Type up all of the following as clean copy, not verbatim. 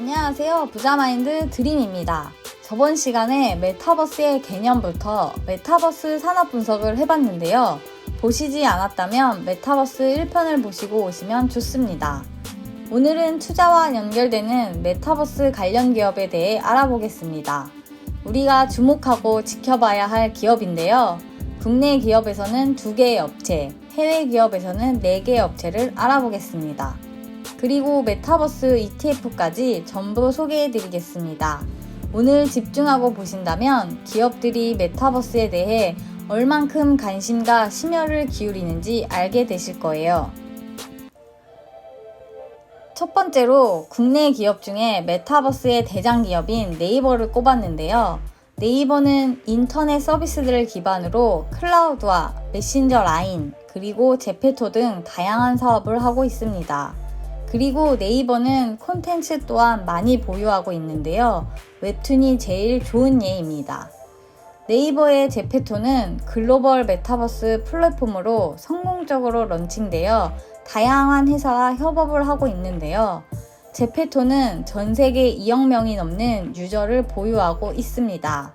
안녕하세요. 부자마인드 드림입니다. 저번 시간에 메타버스의 개념부터 메타버스 산업 분석을 해봤는데요. 보시지 않았다면 메타버스 1편을 보시고 오시면 좋습니다. 오늘은 투자와 연결되는 메타버스 관련 기업에 대해 알아보겠습니다. 우리가 주목하고 지켜봐야 할 기업인데요. 국내 기업에서는 2개의 업체, 해외 기업에서는 4개의 업체를 알아보겠습니다. 그리고 메타버스 ETF까지 전부 소개해드리겠습니다. 오늘 집중하고 보신다면 기업들이 메타버스에 대해 얼만큼 관심과 심혈을 기울이는지 알게 되실 거예요. 첫 번째로 국내 기업 중에 메타버스의 대장 기업인 네이버를 꼽았는데요. 네이버는 인터넷 서비스들을 기반으로 클라우드와 메신저 라인, 그리고 제페토 등 다양한 사업을 하고 있습니다. 그리고 네이버는 콘텐츠 또한 많이 보유하고 있는데요. 웹툰이 제일 좋은 예입니다. 네이버의 제페토는 글로벌 메타버스 플랫폼으로 성공적으로 런칭되어 다양한 회사와 협업을 하고 있는데요. 제페토는 전 세계 2억 명이 넘는 유저를 보유하고 있습니다.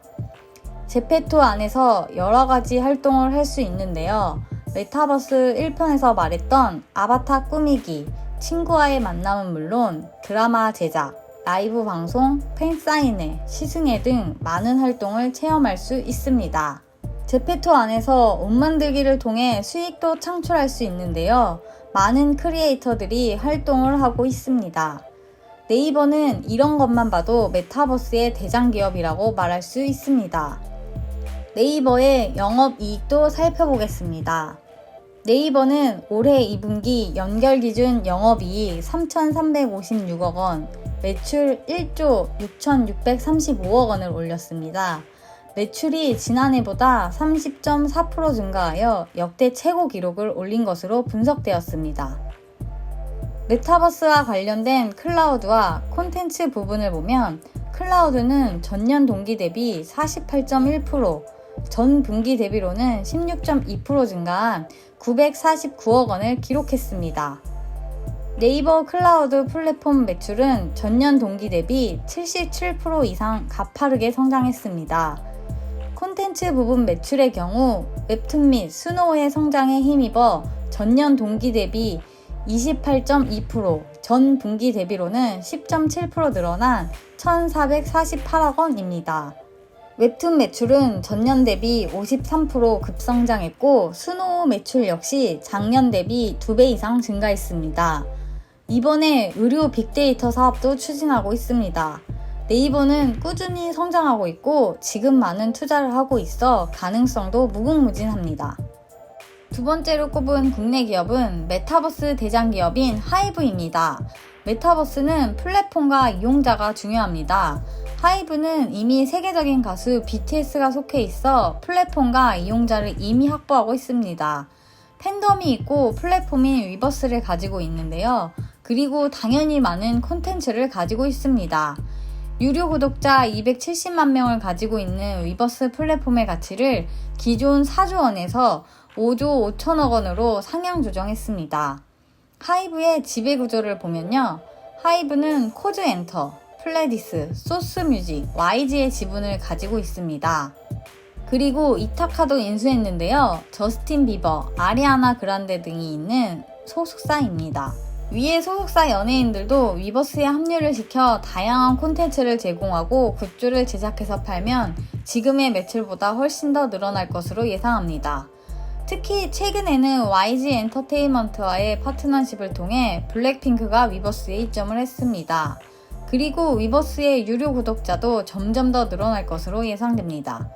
제페토 안에서 여러 가지 활동을 할 수 있는데요. 메타버스 1편에서 말했던 아바타 꾸미기, 친구와의 만남은 물론 드라마 제작, 라이브 방송, 팬사인회, 시승회 등 많은 활동을 체험할 수 있습니다. 제페토 안에서 옷 만들기를 통해 수익도 창출할 수 있는데요. 많은 크리에이터들이 활동을 하고 있습니다. 네이버는 이런 것만 봐도 메타버스의 대장 기업이라고 말할 수 있습니다. 네이버의 영업이익도 살펴보겠습니다. 네이버는 올해 2분기 연결 기준 영업이익 3,356억 원, 매출 1조 6,635억 원을 올렸습니다. 매출이 지난해보다 30.4% 증가하여 역대 최고 기록을 올린 것으로 분석되었습니다. 메타버스와 관련된 클라우드와 콘텐츠 부분을 보면 클라우드는 전년 동기 대비 48.1%, 전 분기 대비로는 16.2% 증가한 949억 원을 기록했습니다. 네이버 클라우드 플랫폼 매출은 전년 동기 대비 77% 이상 가파르게 성장했습니다. 콘텐츠 부분 매출의 경우 웹툰 및 스노우의 성장에 힘입어 전년 동기 대비 28.2%, 전 분기 대비로는 10.7% 늘어난 1,448억 원입니다. 웹툰 매출은 전년 대비 53% 급성장했고 스노우 매출 역시 작년 대비 2배 이상 증가했습니다. 이번에 의류 빅데이터 사업도 추진하고 있습니다. 네이버는 꾸준히 성장하고 있고 지금 많은 투자를 하고 있어 가능성도 무궁무진합니다. 두 번째로 꼽은 국내 기업은 메타버스 대장 기업인 하이브입니다. 메타버스는 플랫폼과 이용자가 중요합니다. 하이브는 이미 세계적인 가수 BTS가 속해 있어 플랫폼과 이용자를 이미 확보하고 있습니다. 팬덤이 있고 플랫폼인 위버스를 가지고 있는데요. 그리고 당연히 많은 콘텐츠를 가지고 있습니다. 유료 구독자 270만 명을 가지고 있는 위버스 플랫폼의 가치를 기존 4조 원에서 5조 5천억 원으로 상향 조정했습니다. 하이브의 지배 구조를 보면요. 하이브는 코즈엔터, 플레디스, 소스뮤직, YG의 지분을 가지고 있습니다. 그리고 이타카도 인수했는데요. 저스틴 비버, 아리아나 그란데 등이 있는 소속사입니다. 위의 소속사 연예인들도 위버스에 합류를 시켜 다양한 콘텐츠를 제공하고 굿즈를 제작해서 팔면 지금의 매출보다 훨씬 더 늘어날 것으로 예상합니다. 특히 최근에는 YG 엔터테인먼트와의 파트너십을 통해 블랙핑크가 위버스에 입점을 했습니다. 그리고 위버스의 유료 구독자도 점점 더 늘어날 것으로 예상됩니다.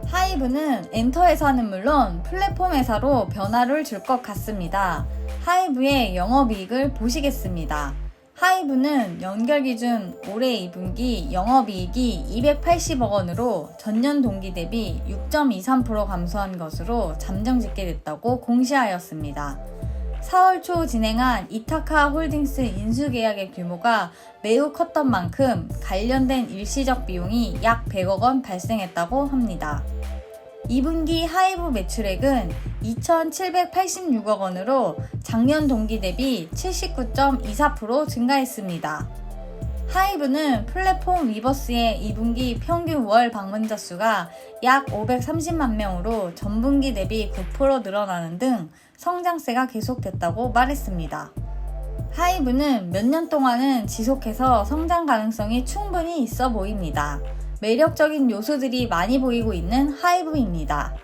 하이브는 엔터 회사는 물론 플랫폼 회사로 변화를 줄 것 같습니다. 하이브의 영업이익을 보시겠습니다. 하이브는 연결 기준 올해 2분기 영업이익이 280억 원으로 전년 동기 대비 6.23% 감소한 것으로 잠정짓게 됐다고 공시하였습니다. 4월 초 진행한 이타카 홀딩스 인수 계약의 규모가 매우 컸던 만큼 관련된 일시적 비용이 약 100억 원 발생했다고 합니다. 2분기 하이브 매출액은 2,786억 원으로 작년 동기 대비 79.24% 증가했습니다. 하이브는 플랫폼 위버스의 2분기 평균 월 방문자 수가 약 530만 명으로 전분기 대비 9% 늘어나는 등 성장세가 계속됐다고 말했습니다. 하이브는 몇 년 동안은 지속해서 성장 가능성이 충분히 있어 보입니다. 매력적인 요소들이 많이 보이고 있는 하이브입니다.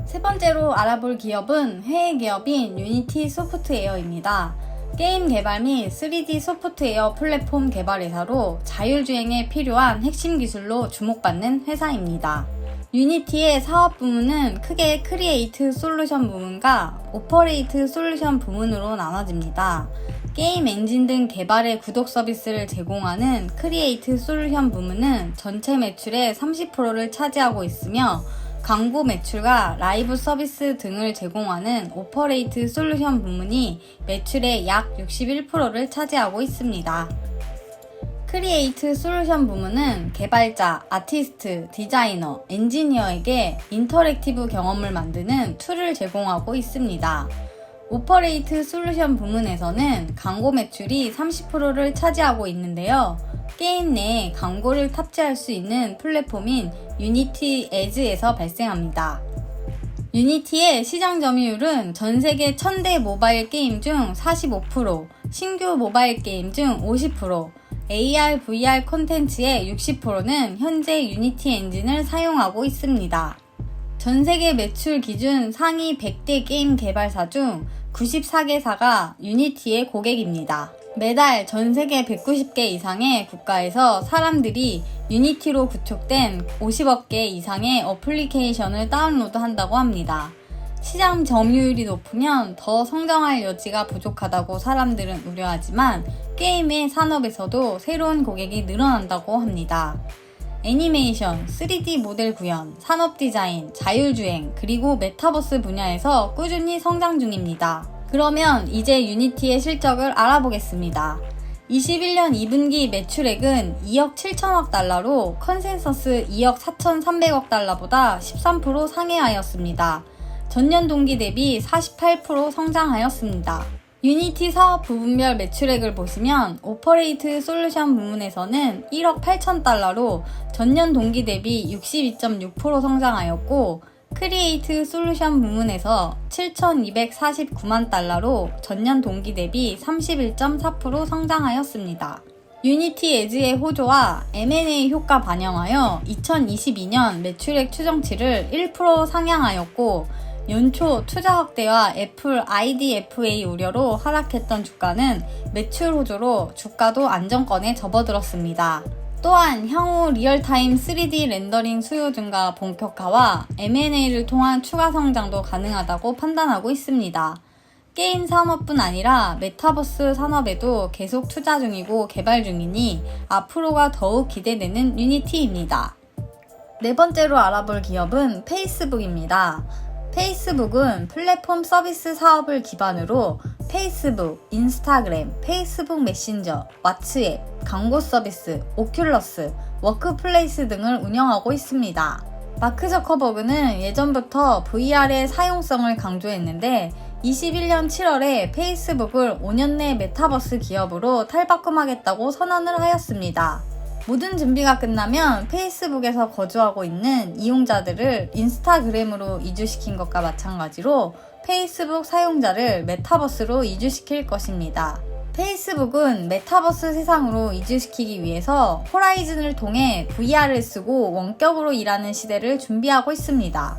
세 번째로 알아볼 기업은 해외 기업인 유니티 소프트웨어입니다. 게임 개발 및 3D 소프트웨어 플랫폼 개발 회사로 자율주행에 필요한 핵심 기술로 주목받는 회사입니다. 유니티의 사업 부문은 크게 크리에이트 솔루션 부문과 오퍼레이트 솔루션 부문으로 나눠집니다. 게임 엔진 등 개발의 구독 서비스를 제공하는 크리에이트 솔루션 부문은 전체 매출의 30%를 차지하고 있으며 광고 매출과 라이브 서비스 등을 제공하는 오퍼레이트 솔루션 부문이 매출의 약 61%를 차지하고 있습니다. 크리에이트 솔루션 부문은 개발자, 아티스트, 디자이너, 엔지니어에게 인터랙티브 경험을 만드는 툴을 제공하고 있습니다. 오퍼레이트 솔루션 부문에서는 광고 매출이 30%를 차지하고 있는데요. 게임 내에 광고를 탑재할 수 있는 플랫폼인 유니티 에즈에서 발생합니다. 유니티의 시장 점유율은 전 세계 1000대 모바일 게임 중 45%, 신규 모바일 게임 중 50%, AR, VR 콘텐츠의 60%는 현재 유니티 엔진을 사용하고 있습니다. 전 세계 매출 기준 상위 100대 게임 개발사 중 94개사가 유니티의 고객입니다. 매달 전 세계 190개 이상의 국가에서 사람들이 유니티로 구축된 50억 개 이상의 어플리케이션을 다운로드한다고 합니다. 시장 점유율이 높으면 더 성장할 여지가 부족하다고 사람들은 우려하지만 게임의 산업에서도 새로운 고객이 늘어난다고 합니다. 애니메이션, 3D 모델 구현, 산업 디자인, 자율주행, 그리고 메타버스 분야에서 꾸준히 성장 중입니다. 그러면 이제 유니티의 실적을 알아보겠습니다. 21년 2분기 매출액은 2억 7천억 달러로 컨센서스 2억 4,300억 달러보다 13% 상회하였습니다. 전년 동기 대비 48% 성장하였습니다. 유니티 사업 부분별 매출액을 보시면 오퍼레이트 솔루션 부문에서는 1억 8천 달러로 전년 동기 대비 62.6% 성장하였고 크리에이트 솔루션 부문에서 7,249만 달러로 전년 동기 대비 31.4% 성장하였습니다. 유니티 에즈의 호조와 M&A 효과 반영하여 2022년 매출액 추정치를 1% 상향하였고 연초 투자 확대와 애플 IDFA 우려로 하락했던 주가는 매출 호조로 주가도 안정권에 접어들었습니다. 또한 향후 리얼타임 3D 렌더링 수요 증가 본격화와 M&A를 통한 추가 성장도 가능하다고 판단하고 있습니다. 게임 산업뿐 아니라 메타버스 산업에도 계속 투자 중이고 개발 중이니 앞으로가 더욱 기대되는 유니티입니다. 네 번째로 알아볼 기업은 페이스북입니다. 페이스북은 플랫폼 서비스 사업을 기반으로 페이스북, 인스타그램, 페이스북 메신저, 왓츠앱, 광고 서비스, 오큘러스, 워크플레이스 등을 운영하고 있습니다. 마크 저커버그는 예전부터 VR의 사용성을 강조했는데 21년 7월에 페이스북을 5년 내 메타버스 기업으로 탈바꿈하겠다고 선언을 하였습니다. 모든 준비가 끝나면 페이스북에서 거주하고 있는 이용자들을 인스타그램으로 이주시킨 것과 마찬가지로 페이스북 사용자를 메타버스로 이주시킬 것입니다. 페이스북은 메타버스 세상으로 이주시키기 위해서 호라이즌을 통해 VR을 쓰고 원격으로 일하는 시대를 준비하고 있습니다.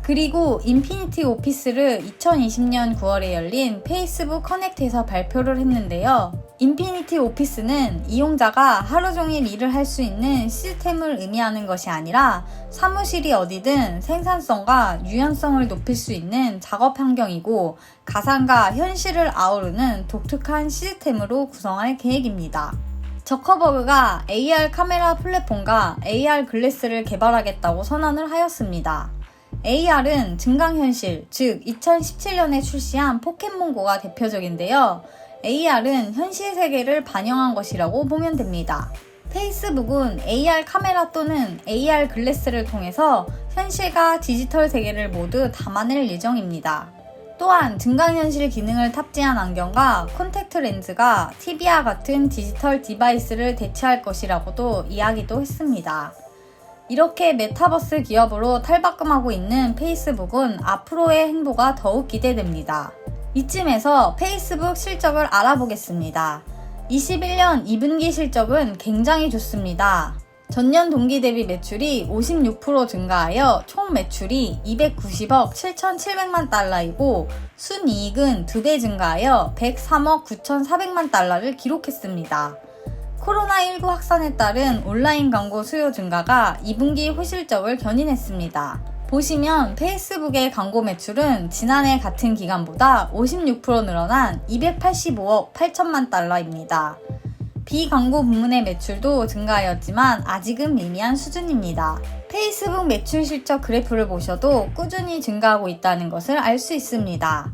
그리고 인피니티 오피스를 2020년 9월에 열린 페이스북 커넥트에서 발표를 했는데요. 인피니티 오피스는 이용자가 하루 종일 일을 할 수 있는 시스템을 의미하는 것이 아니라 사무실이 어디든 생산성과 유연성을 높일 수 있는 작업 환경이고 가상과 현실을 아우르는 독특한 시스템으로 구성할 계획입니다. 저커버그가 AR 카메라 플랫폼과 AR 글래스를 개발하겠다고 선언을 하였습니다. AR은 증강현실, 즉 2017년에 출시한 포켓몬고가 대표적인데요. AR은 현실 세계를 반영한 것이라고 보면 됩니다. 페이스북은 AR 카메라 또는 AR 글래스를 통해서 현실과 디지털 세계를 모두 담아낼 예정입니다. 또한 증강현실 기능을 탑재한 안경과 콘택트 렌즈가 TV와 같은 디지털 디바이스를 대체할 것이라고도 이야기도 했습니다. 이렇게 메타버스 기업으로 탈바꿈하고 있는 페이스북은 앞으로의 행보가 더욱 기대됩니다. 이쯤에서 페이스북 실적을 알아보겠습니다. 21년 2분기 실적은 굉장히 좋습니다. 전년 동기 대비 매출이 56% 증가하여 총 매출이 290억 7,700만 달러이고 순이익은 2배 증가하여 103억 9,400만 달러를 기록했습니다. 코로나19 확산에 따른 온라인 광고 수요 증가가 2분기 호실적을 견인했습니다. 보시면 페이스북의 광고 매출은 지난해 같은 기간보다 56% 늘어난 285억 8천만 달러입니다. 비광고 부문의 매출도 증가하였지만 아직은 미미한 수준입니다. 페이스북 매출 실적 그래프를 보셔도 꾸준히 증가하고 있다는 것을 알 수 있습니다.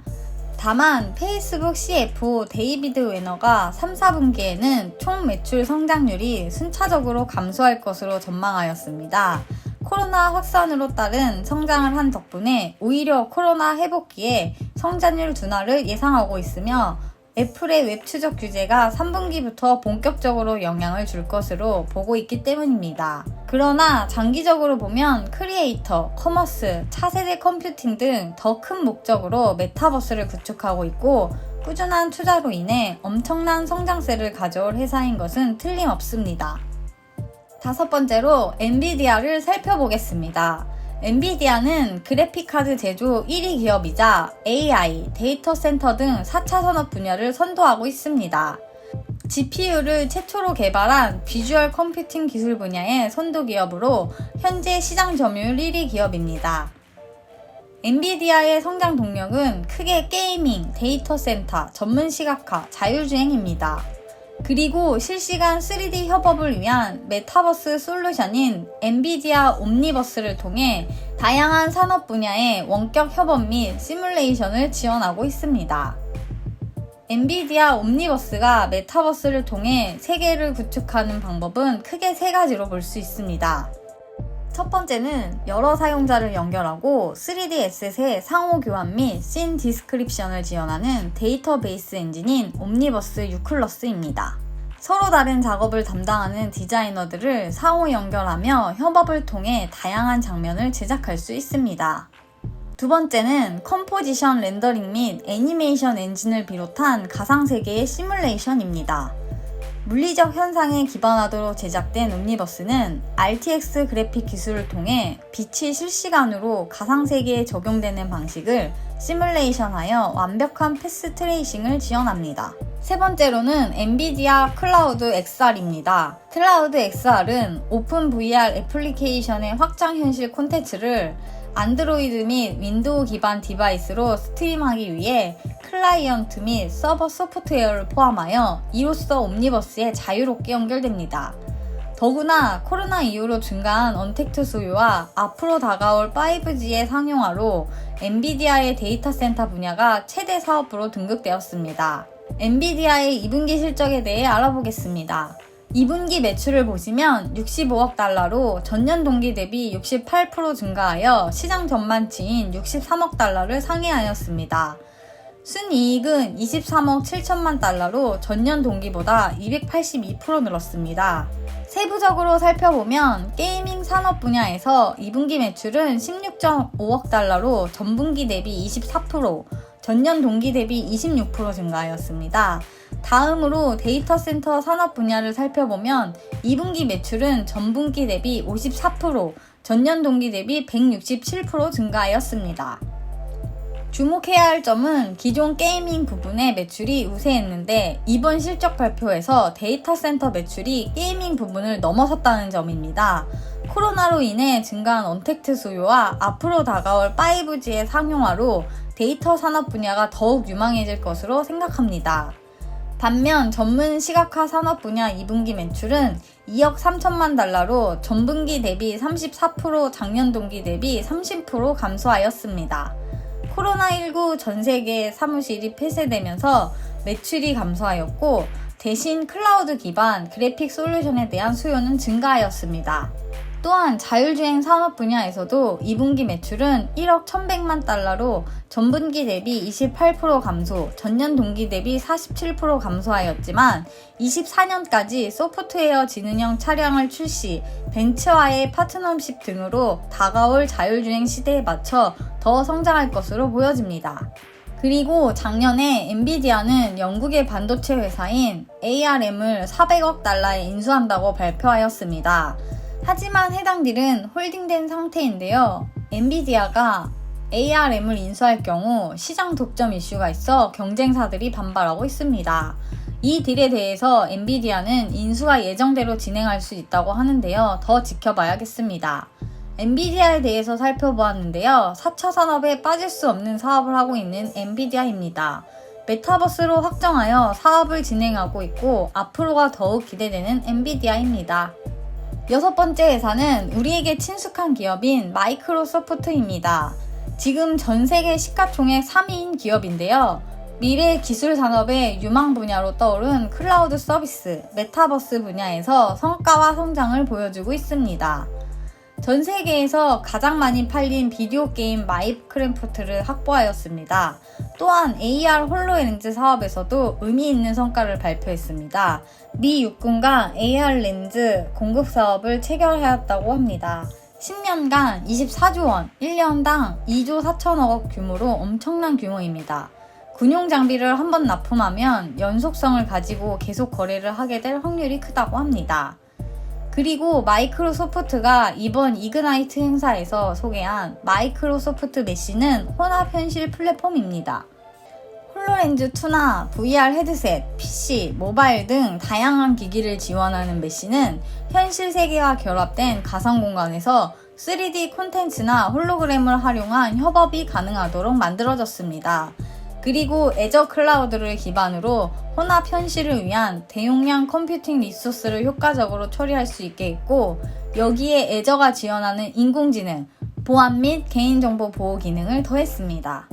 다만 페이스북 CFO 데이비드 웨너가 3, 4분기에는 총 매출 성장률이 순차적으로 감소할 것으로 전망하였습니다. 코로나 확산으로 따른 성장을 한 덕분에 오히려 코로나 회복기에 성장률 둔화를 예상하고 있으며 애플의 웹 추적 규제가 3분기부터 본격적으로 영향을 줄 것으로 보고 있기 때문입니다. 그러나 장기적으로 보면 크리에이터, 커머스, 차세대 컴퓨팅 등 더 큰 목적으로 메타버스를 구축하고 있고 꾸준한 투자로 인해 엄청난 성장세를 가져올 회사인 것은 틀림없습니다. 다섯 번째로 엔비디아를 살펴보겠습니다. 엔비디아는 그래픽카드 제조 1위 기업이자 AI, 데이터 센터 등 4차 산업 분야를 선도하고 있습니다. GPU를 최초로 개발한 비주얼 컴퓨팅 기술 분야의 선도 기업으로 현재 시장 점유율 1위 기업입니다. 엔비디아의 성장 동력은 크게 게이밍, 데이터 센터, 전문 시각화, 자율주행입니다. 그리고 실시간 3D 협업을 위한 메타버스 솔루션인 엔비디아 옴니버스를 통해 다양한 산업 분야의 원격 협업 및 시뮬레이션을 지원하고 있습니다. 엔비디아 옴니버스가 메타버스를 통해 세계를 구축하는 방법은 크게 세 가지로 볼 수 있습니다. 첫 번째는 여러 사용자를 연결하고 3D 에셋의 상호 교환 및 씬 디스크립션을 지원하는 데이터베이스 엔진인 옴니버스 유클러스입니다. 서로 다른 작업을 담당하는 디자이너들을 상호 연결하며 협업을 통해 다양한 장면을 제작할 수 있습니다. 두 번째는 컴포지션 렌더링 및 애니메이션 엔진을 비롯한 가상세계의 시뮬레이션입니다. 물리적 현상에 기반하도록 제작된 옴니버스는 RTX 그래픽 기술을 통해 빛이 실시간으로 가상세계에 적용되는 방식을 시뮬레이션하여 완벽한 패스 트레이싱을 지원합니다. 세 번째로는 엔비디아 클라우드 XR입니다. 클라우드 XR은 오픈 VR 애플리케이션의 확장 현실 콘텐츠를 안드로이드 및 윈도우 기반 디바이스로 스트림하기 위해 클라이언트 및 서버 소프트웨어를 포함하여 이로써 옴니버스에 자유롭게 연결됩니다. 더구나 코로나 이후로 증가한 언택트 수요와 앞으로 다가올 5G의 상용화로 엔비디아의 데이터 센터 분야가 최대 사업부로 등극되었습니다. 엔비디아의 2분기 실적에 대해 알아보겠습니다. 2분기 매출을 보시면 65억 달러로 전년 동기 대비 68% 증가하여 시장 전망치인 63억 달러를 상회하였습니다. 순이익은 23억 7천만 달러로 전년 동기보다 282% 늘었습니다. 세부적으로 살펴보면 게이밍 산업 분야에서 2분기 매출은 16.5억 달러로 전분기 대비 24%, 전년 동기 대비 26% 증가하였습니다. 다음으로 데이터 센터 산업 분야를 살펴보면 2분기 매출은 전분기 대비 54%, 전년 동기 대비 167% 증가하였습니다. 주목해야 할 점은 기존 게이밍 부분의 매출이 우세했는데 이번 실적 발표에서 데이터 센터 매출이 게이밍 부분을 넘어섰다는 점입니다. 코로나로 인해 증가한 언택트 수요와 앞으로 다가올 5G의 상용화로 데이터 산업 분야가 더욱 유망해질 것으로 생각합니다. 반면 전문 시각화 산업 분야 2분기 매출은 2억 3천만 달러로 전분기 대비 34%, 작년 동기 대비 30% 감소하였습니다. 코로나19 전 세계 사무실이 폐쇄되면서 매출이 감소하였고 대신 클라우드 기반 그래픽 솔루션에 대한 수요는 증가하였습니다. 또한 자율주행 산업 분야에서도 2분기 매출은 1억 1,100만 달러로 전분기 대비 28% 감소, 전년 동기 대비 47% 감소하였지만 24년까지 소프트웨어 지능형 차량을 출시, 벤츠와의 파트너십 등으로 다가올 자율주행 시대에 맞춰 더 성장할 것으로 보여집니다. 그리고 작년에 엔비디아는 영국의 반도체 회사인 ARM을 400억 달러에 인수한다고 발표하였습니다. 하지만 해당 딜은 홀딩된 상태인데요. 엔비디아가 ARM을 인수할 경우 시장 독점 이슈가 있어 경쟁사들이 반발하고 있습니다. 이 딜에 대해서 엔비디아는 인수가 예정대로 진행할 수 있다고 하는데요. 더 지켜봐야겠습니다. 엔비디아에 대해서 살펴보았는데요. 4차 산업에 빠질 수 없는 사업을 하고 있는 엔비디아입니다. 메타버스로 확정하여 사업을 진행하고 있고 앞으로가 더욱 기대되는 엔비디아입니다. 여섯 번째 회사는 우리에게 친숙한 기업인 마이크로소프트입니다. 지금 전 세계 시가총액 3위인 기업인데요. 미래 기술 산업의 유망 분야로 떠오른 클라우드 서비스, 메타버스 분야에서 성과와 성장을 보여주고 있습니다. 전 세계에서 가장 많이 팔린 비디오 게임 마인크래프트를 확보하였습니다. 또한 AR 홀로렌즈 사업에서도 의미 있는 성과를 발표했습니다. 미 육군과 AR 렌즈 공급 사업을 체결하였다고 합니다. 10년간 24조 원, 1년당 2조 4천억 원 규모로 엄청난 규모입니다. 군용 장비를 한번 납품하면 연속성을 가지고 계속 거래를 하게 될 확률이 크다고 합니다. 그리고 마이크로소프트가 이번 이그나이트 행사에서 소개한 마이크로소프트 메쉬는 혼합현실 플랫폼입니다. 홀로렌즈2나 VR 헤드셋, PC, 모바일 등 다양한 기기를 지원하는 메쉬는 현실 세계와 결합된 가상 공간에서 3D 콘텐츠나 홀로그램을 활용한 협업이 가능하도록 만들어졌습니다. 그리고 애저 클라우드를 기반으로 혼합 현실을 위한 대용량 컴퓨팅 리소스를 효과적으로 처리할 수 있게 했고 여기에 애저가 지원하는 인공지능, 보안 및 개인정보 보호 기능을 더했습니다.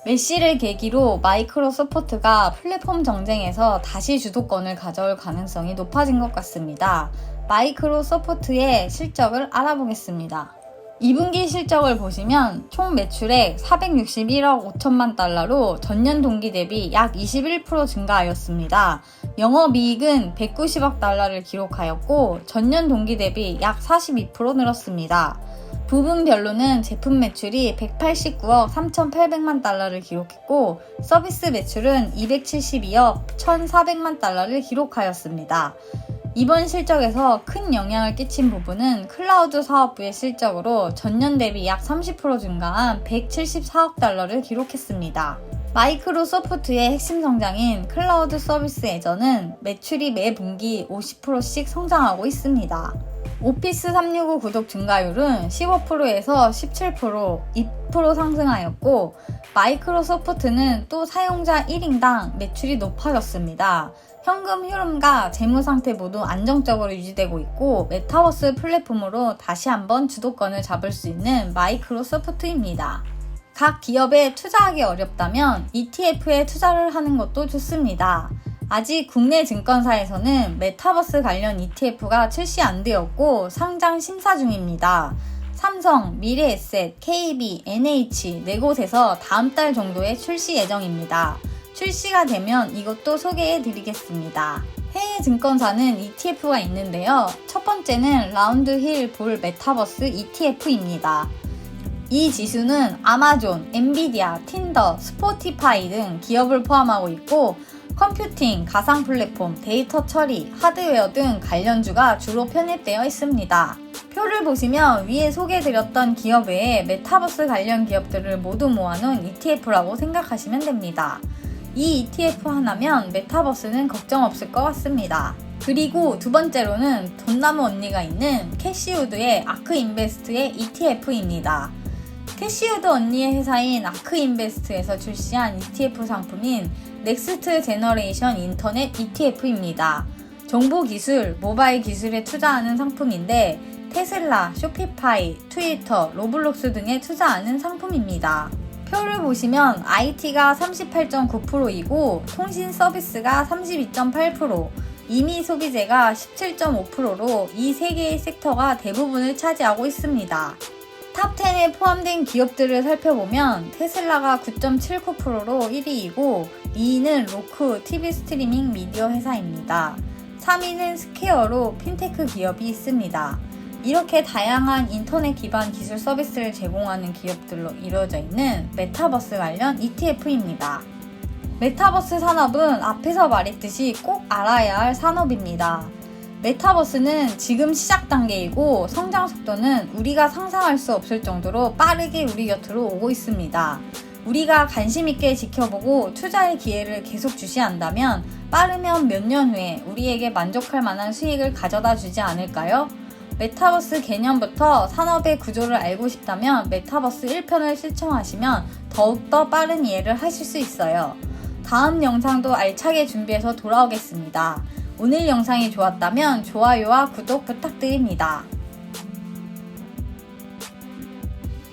메쉬를 계기로 마이크로소프트가 플랫폼 경쟁에서 다시 주도권을 가져올 가능성이 높아진 것 같습니다. 마이크로소프트의 실적을 알아보겠습니다. 2분기 실적을 보시면 총 매출액 461억 5천만 달러로 전년 동기 대비 약 21% 증가하였습니다. 영업이익은 190억 달러를 기록하였고 전년 동기 대비 약 42% 늘었습니다. 부분별로는 제품 매출이 189억 3,800만 달러를 기록했고 서비스 매출은 272억 1,400만 달러를 기록하였습니다. 이번 실적에서 큰 영향을 끼친 부분은 클라우드 사업부의 실적으로 전년 대비 약 30% 증가한 174억 달러를 기록했습니다. 마이크로소프트의 핵심 성장인 클라우드 서비스 애저는 매출이 매 분기 50%씩 성장하고 있습니다. 오피스 365 구독 증가율은 15%에서 17%, 2% 상승하였고 마이크로소프트는 또 사용자 1인당 매출이 높아졌습니다. 현금 흐름과 재무 상태 모두 안정적으로 유지되고 있고 메타버스 플랫폼으로 다시 한번 주도권을 잡을 수 있는 마이크로소프트입니다. 각 기업에 투자하기 어렵다면 ETF에 투자를 하는 것도 좋습니다. 아직 국내 증권사에서는 메타버스 관련 ETF가 출시 안 되었고 상장 심사 중입니다. 삼성, 미래에셋, KB, NH 네 곳에서 다음 달 정도에 출시 예정입니다. 출시가 되면 이것도 소개해 드리겠습니다. 해외 증권사는 ETF가 있는데요. 첫 번째는 라운드힐 볼 메타버스 ETF입니다. 이 지수는 아마존, 엔비디아, 틴더, 스포티파이 등 기업을 포함하고 있고 컴퓨팅, 가상 플랫폼, 데이터 처리, 하드웨어 등 관련주가 주로 편입되어 있습니다. 표를 보시면 위에 소개해드렸던 기업 외에 메타버스 관련 기업들을 모두 모아놓은 ETF라고 생각하시면 됩니다. 이 ETF 하나면 메타버스는 걱정 없을 것 같습니다. 그리고 두 번째로는 돈나무 언니가 있는 캐시우드의 아크인베스트의 ETF입니다. 캐시우드 언니의 회사인 아크인베스트에서 출시한 ETF 상품인 넥스트 제너레이션 인터넷 ETF입니다. 정보기술, 모바일 기술에 투자하는 상품인데 테슬라, 쇼피파이, 트위터, 로블록스 등에 투자하는 상품입니다. 표를 보시면 IT가 38.9%이고 통신 서비스가 32.8%, 이미 소비재가 17.5%로 이 세 개의 섹터가 대부분을 차지하고 있습니다. 탑10에 포함된 기업들을 살펴보면 테슬라가 9.79%로 1위이고 2위는 roku TV 스트리밍 미디어 회사입니다. 3위는 스퀘어로 핀테크 기업이 있습니다. 이렇게 다양한 인터넷 기반 기술 서비스를 제공하는 기업들로 이루어져 있는 메타버스 관련 ETF입니다. 메타버스 산업은 앞에서 말했듯이 꼭 알아야 할 산업입니다. 메타버스는 지금 시작 단계이고 성장 속도는 우리가 상상할 수 없을 정도로 빠르게 우리 곁으로 오고 있습니다. 우리가 관심 있게 지켜보고 투자의 기회를 계속 주시한다면 빠르면 몇 년 후에 우리에게 만족할 만한 수익을 가져다 주지 않을까요? 메타버스 개념부터 산업의 구조를 알고 싶다면 메타버스 1편을 시청하시면 더욱더 빠른 이해를 하실 수 있어요. 다음 영상도 알차게 준비해서 돌아오겠습니다. 오늘 영상이 좋았다면 좋아요와 구독 부탁드립니다.